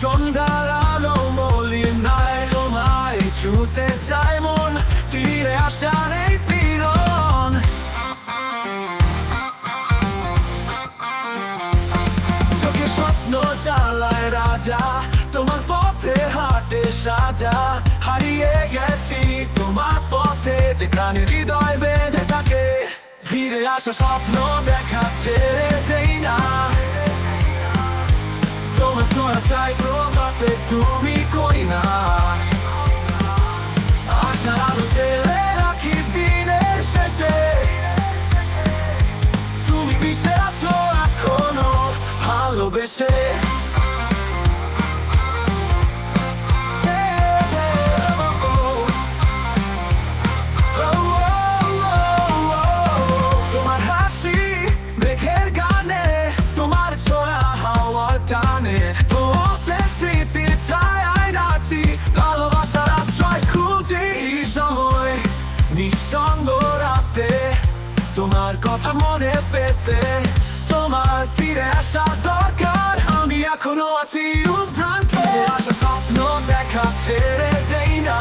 সন্ধ্যার আলো মলিনায় তোমায় ছুতে চায় মন, ফিরে আসার এই পীড়ন। চোখে স্বপ্ন চালায় রাজা, তোমার পথে হাটে সাজা। হারিয়ে গেছি তোমার পথে, যেখানে হৃদয় বেঁধে থাকে। ফিরে আসা স্বপ্ন দেখা ছেড়ে দেই না, তোমার ছোঁয়া চাই প্রভাতে তুমি কই না। আশার আলো জেলে রাখি দিনের শেষে, তুমি পিছে আছো এখনো ভালোবেসে। তোমার হাসি মেঘের গানে, তোমার ছোঁয়া হাওয়ার টানে। তোমার স্মৃতির ছায়ায় নাচি, ভালোবাসার আশ্রয় খুঁজি। সময় নিঃসঙ্গ রাতে তোমার কথা মনে পেতে, তোমার ফিরে আসা দরকার। আমি এখনো আছি উদ্ভ্রান্ত, আশা স্বপ্ন দেখা ছেড়ে দেই না।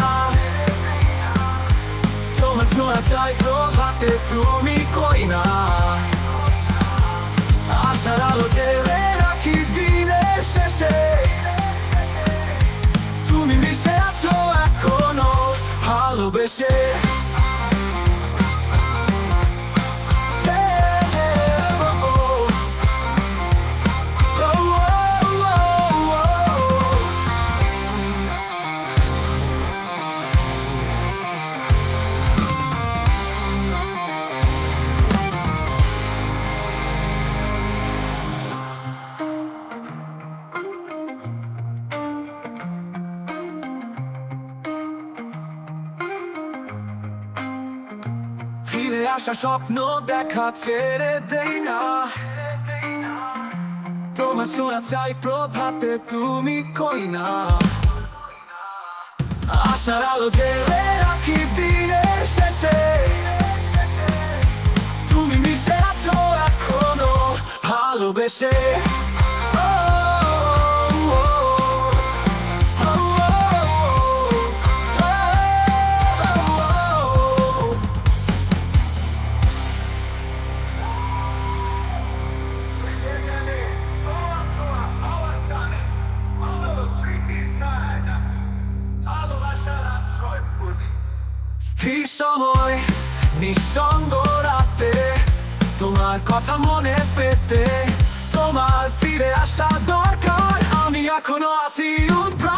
তোমার ছোঁয়া চাই প্রভাতে তুমি কই না। আশার আলো জেলে রাখি দিনের শেষে, তুমি মিশে আছো এখনো ভালোবেসে। ফিরে আসা স্বপ্ন দেখা ছেড়ে দেই না, তোমার ছোঁয়া চাই প্রভাতে তুমি কই না। আশার আলো জেলে রাখি দিনের শেষে, তুমি মিশে আছো এখনো ভালোবেসে। স্থির সময় নিঃসঙ্গ রাতে, তোমার কথা মনে পেতে, তোমার ফিরে আসা দরকার। আমি এখনো আছি উদ্ভ্রান্ত।